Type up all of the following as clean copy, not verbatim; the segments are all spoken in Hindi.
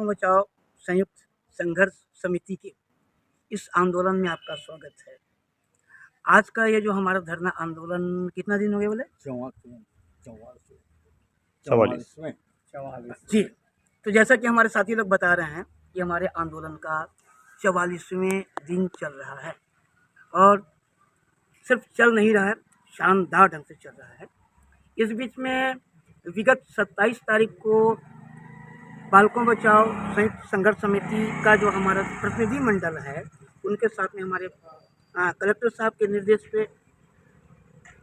बालकों बचाओ संयुक्त संघर्ष समिति के इस आंदोलन में आपका स्वागत है। आज का ये जो हमारा धरना आंदोलन कितना दिन हो गए बोले? 44 जी। तो जैसा कि हमारे साथी लोग बता रहे हैं कि हमारे आंदोलन का 44वें दिन चल रहा है और सिर्फ चल नहीं रहा है, शानदार ढंग से चल रहा है। इस बीच में विगत 27 तारीख को बालकों बचाओ संयुक्त संघर्ष समिति का जो हमारा प्रतिनिधि मंडल है, उनके साथ में हमारे कलेक्टर साहब के निर्देश पे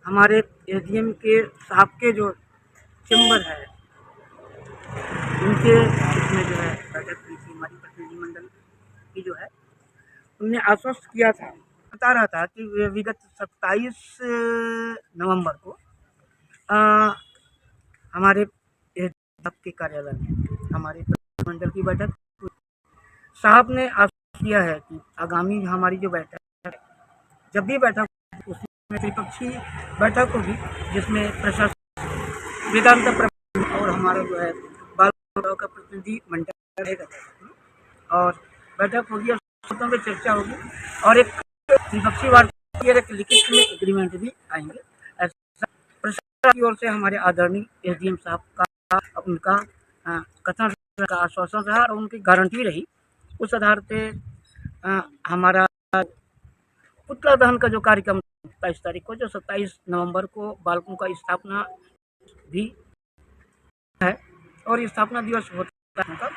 हमारे एसडीएम के साहब के जो चैम्बर है, उनके इसमें जो है बैठक की थी हमारी प्रतिनिधि मंडल की जो है, उनने आश्वस्त किया था, बता रहा था कि विगत 27 नवंबर को हमारे के कार्यालय में हमारे मंडल की बैठक साहब ने आश्वस्त किया है कि आगामी हमारी जो बैठक है, जब भी बैठक उसमें त्रिपक्षीय बैठक होगी, जिसमें प्रशासन, वेदांत और हमारा जो है बाल का प्रतिनिधि मंडल रहेगा और बैठक होगी और मुद्दों पर चर्चा होगी और एक त्रिपक्षीय वार्ता एक लिखित में एग्रीमेंट भी आएंगे। ऐसा प्रशासन की ओर से हमारे आदरणीय एसडीएम साहब का उनका कथन का आश्वासन रहा और उनकी गारंटी रही। उस आधार पे हमारा पुतला दहन का जो कार्यक्रम 27 तारीख को, जो 27 नवंबर को बालकों का स्थापना भी है और स्थापना दिवस होता है,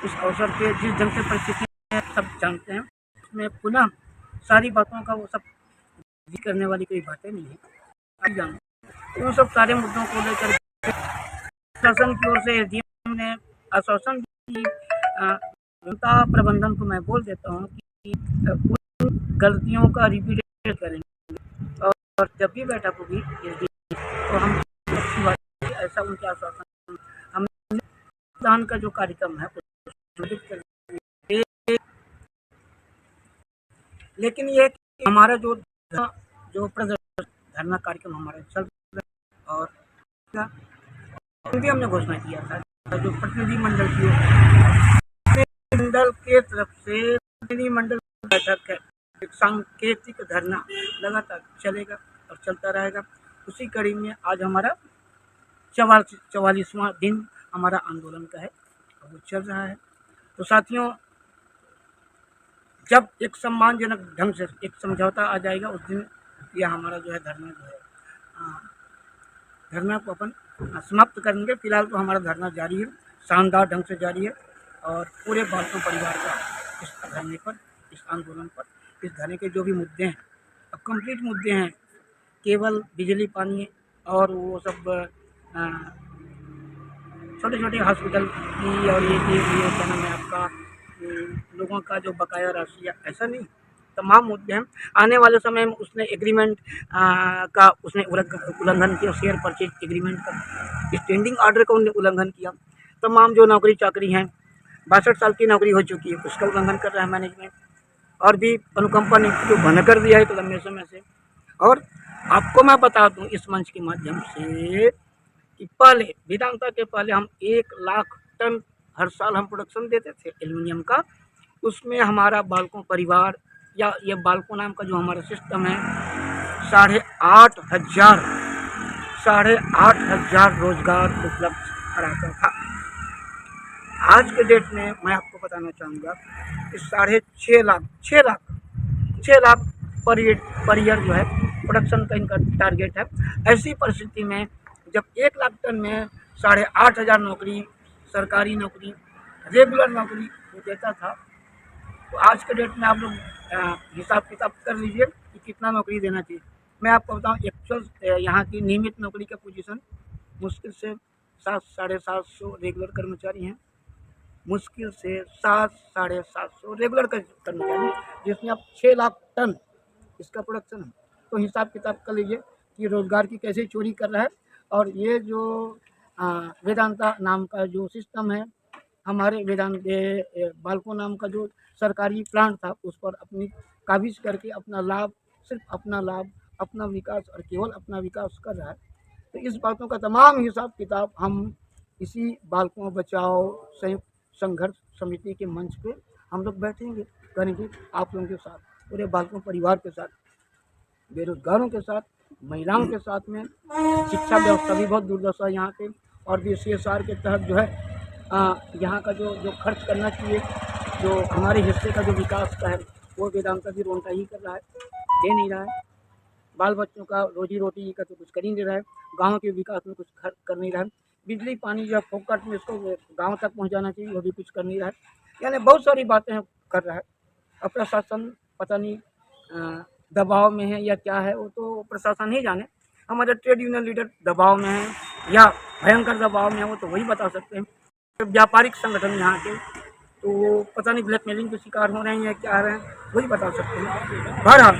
उस अवसर पे जिस ढंग से परिस्थिति सब जानते हैं, उसमें पुनः सारी बातों का वो सब करने वाली कोई बातें नहीं है। आप जानते उन सब सारे मुद्दों को लेकर प्रशासन की ओर से एसडीएम ने आश्वासन की, जनता प्रबंधन को मैं बोल देता हूँ कि उन गलतियों का रिपीट करेंगे और जब भी बैठक होगी तो हम ऐसा उनके आश्वासन हम दान का जो कार्यक्रम है लेकिन ये हमारा जो प्रदर्शन धरना कार्यक्रम हमारा चल रहा है और भी हमने घोषणा किया था जो प्रतिनिधि मंडल के तरफ से प्रतिनिधि मंडल बैठक है, एक सांकेतिक धरना लगातार चलेगा और चलता रहेगा। उसी कड़ी में आज हमारा 44वां दिन हमारा आंदोलन का है और वो चल रहा है। तो साथियों, जब एक सम्मानजनक ढंग से एक समझौता आ जाएगा, उस दिन यह हमारा जो है धरना जो है धरना को अपन समाप्त करेंगे। फिलहाल तो हमारा धरना जारी है, शानदार ढंग से जारी है और पूरे बालकों परिवार का इस धरने पर, इस आंदोलन पर, इस धरने के जो भी मुद्दे हैं, अब कंप्लीट मुद्दे हैं, केवल बिजली पानी और वो सब छोटे छोटे हॉस्पिटल की और ये क्या नाम है आपका लोगों का जो बकाया राशि है, ऐसा नहीं, तमाम मुद्दे हैं। आने वाले समय में उसने एग्रीमेंट का उसने उल्लंघन किया, शेयर परचेज एग्रीमेंट का, स्टैंडिंग ऑर्डर का उन्होंने उल्लंघन किया। तमाम जो नौकरी चाकरी हैं, 62 साल की नौकरी हो चुकी है, उसका उल्लंघन कर रहा है मैनेजमेंट और भी अनुकंपा ने जो बंद कर दिया है तो लंबे समय से। और आपको मैं बता दूं इस मंच के माध्यम से कि पहले वेदांता के पहले हम 1 लाख टन हर साल हम प्रोडक्शन देते थे एल्युमिनियम का, उसमें हमारा बालकों परिवार या ये बालकों नाम का जो हमारा सिस्टम है 8,500 रोजगार उपलब्ध कराता था। आज के डेट में मैं आपको बताना चाहूँगा कि 6 लाख पर ईयर जो है प्रोडक्शन का इनका टारगेट है। ऐसी परिस्थिति में जब 1 लाख टन में 8,500 नौकरी, सरकारी नौकरी, रेगुलर नौकरी देता था, तो आज के डेट में आप लोग हिसाब किताब कर लीजिए कि कितना नौकरी देना चाहिए। मैं आपको बताऊं, एक्चुअल यहाँ की नियमित नौकरी का पोजीशन मुश्किल से 700-750 रेगुलर कर्मचारी हैं, मुश्किल से 700-750 रेगुलर कर्मचारी, जिसमें आप 6 लाख टन इसका प्रोडक्शन है। तो हिसाब किताब कर लीजिए कि रोजगार की कैसे चोरी कर रहा है। और ये जो वेदांता नाम का जो सिस्टम है, हमारे बालकों नाम का जो सरकारी प्लांट था, उस पर अपनी काबिज करके अपना लाभ, सिर्फ अपना लाभ, अपना विकास और केवल अपना विकास कर रहा है। तो इस बातों का तमाम हिसाब किताब हम इसी बालकों बचाओ संयुक्त संघर्ष समिति के मंच पे हम लोग बैठेंगे, करेंगे आप लोगों के साथ, पूरे बालकों परिवार के साथ, बेरोजगारों के साथ, महिलाओं के साथ में। शिक्षा व्यवस्था भी बहुत दुर्दशा यहाँ पे, और भी CSR के तहत जो है यहाँ का जो जो खर्च करना चाहिए, जो हमारे हिस्से का जो विकास का है, वो वेदांता भी रोंटा ही कर रहा है, दे नहीं रहा है। बाल बच्चों का रोजी रोटी का तो कुछ कर ही नहीं रहा है, गाँव के विकास में कुछ खर्च कर नहीं रहा है। बिजली पानी जब फोकट में इसको गाँव तक पहुँचाना चाहिए, वो भी कुछ कर नहीं रहा है। यानी बहुत सारी बातें कर रहा है। अब प्रशासन पता नहीं दबाव में है या क्या है, वो तो प्रशासन ही जाने। हमारे ट्रेड यूनियन लीडर दबाव में है या भयंकर दबाव में है, वो तो वही बता सकते हैं। व्यापारिक संगठन यहाँ के तो वो पता नहीं ब्लैकमेलिंग के शिकार हो रहे हैं या क्या रहे हैं, वही बता सकते हैं। बहरहाल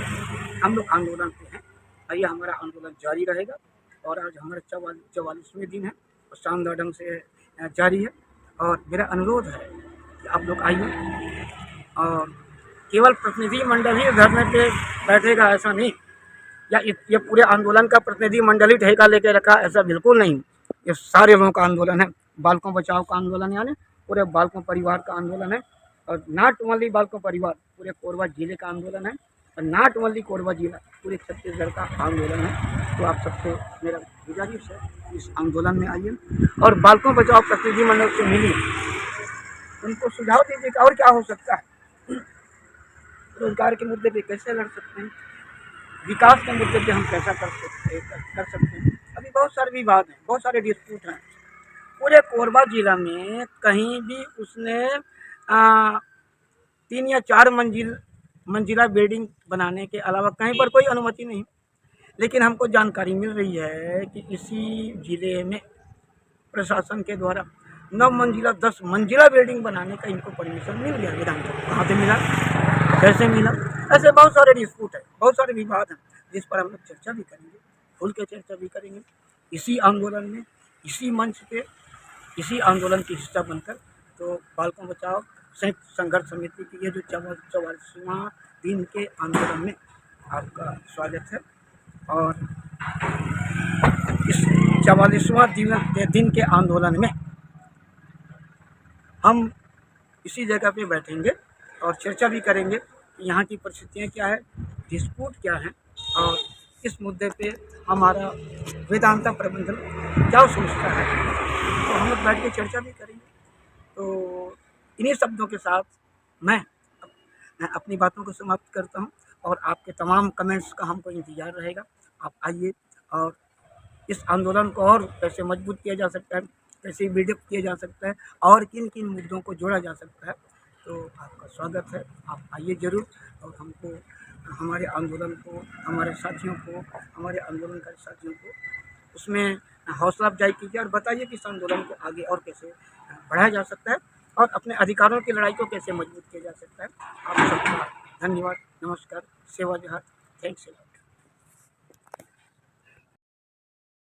हम लोग आंदोलन पे हैं, आइए हमारा आंदोलन जारी रहेगा, और आज हमारा 44वें दिन है और शानदार ढंग से जारी है। और मेरा अनुरोध है कि आप लोग आइए, और केवल प्रतिनिधि मंडल ही धरने पे बैठेगा ऐसा नहीं, या ये पूरे आंदोलन का प्रतिनिधि मंडल ही ठेका लेके रखा, ऐसा बिल्कुल नहीं। ये सारे लोगों का आंदोलन है, बालकों बचाओ का आंदोलन, यानी पूरे बालकों परिवार का आंदोलन है। और नॉट ओनली बालकों परिवार, पूरे कोरबा जिले का आंदोलन है, और नॉट ओनली कोरबा जिला, पूरे छत्तीसगढ़ का आंदोलन है। तो आप सबसे मेरा गुजारिश है, इस आंदोलन में आइए और बालकों बचाओ प्रतिनिधि मंडल से मिलिए, उनको सुझाव दीजिए कि और क्या हो सकता है, रोजगार के मुद्दे पे कैसे लड़ सकते हैं, विकास के मुद्दे पे हम कैसा कर सकते हैं। अभी बहुत सारे विवाद हैं, बहुत सारे डिस्प्यूट हैं पूरे कोरबा जिला में। कहीं भी उसने 3 या 4 मंजिला बिल्डिंग बनाने के अलावा कहीं पर कोई अनुमति नहीं। लेकिन हमको जानकारी मिल रही है कि इसी जिले में प्रशासन के द्वारा 9 मंजिला 10 मंजिला बिल्डिंग बनाने का इनको परमिशन मिल गया। विधानसभा कहाँ से मिला, कैसे मिला, ऐसे बहुत सारे डिस्प्यूट है, बहुत सारे विवाद हैं, जिस पर हम लोग चर्चा भी करेंगे, खुल के चर्चा भी करेंगे इसी आंदोलन में, इसी मंच पे, इसी आंदोलन की हिस्सा बनकर। तो बालकों बचाओ संयुक्त संघर्ष समिति की ये जो 44वां दिन के आंदोलन में आपका स्वागत है। और इस 44वां दिन के आंदोलन में हम इसी जगह पे बैठेंगे और चर्चा भी करेंगे कि यहाँ की परिस्थितियाँ क्या है, डिस्प्यूट क्या है, और इस मुद्दे पे हमारा वेदांता प्रबंधन क्या सोचता है, तो हम लोग बैठ के चर्चा भी करेंगे। तो इन्हीं शब्दों के साथ मैं अपनी बातों को समाप्त करता हूँ, और आपके तमाम कमेंट्स का हमको इंतज़ार रहेगा। आप आइए, और इस आंदोलन को और कैसे मजबूत किया जा सकता है, कैसे बिल्डअप किया जा सकता है, और किन किन मुद्दों को जोड़ा जा सकता है, तो आपका स्वागत है। आप आइए ज़रूर, और हमको, हमारे आंदोलन को, हमारे साथियों को, हमारे आंदोलनकारी साथियों को उसमें हौसला अफजाई कीजिए, और बताइए कि इस आंदोलन को आगे और कैसे बढ़ाया जा सकता है, और अपने अधिकारों की लड़ाई को कैसे मजबूत किया जा सकता है। आप सबका धन्यवाद, नमस्कार, सेवा जहार, थैंक्स।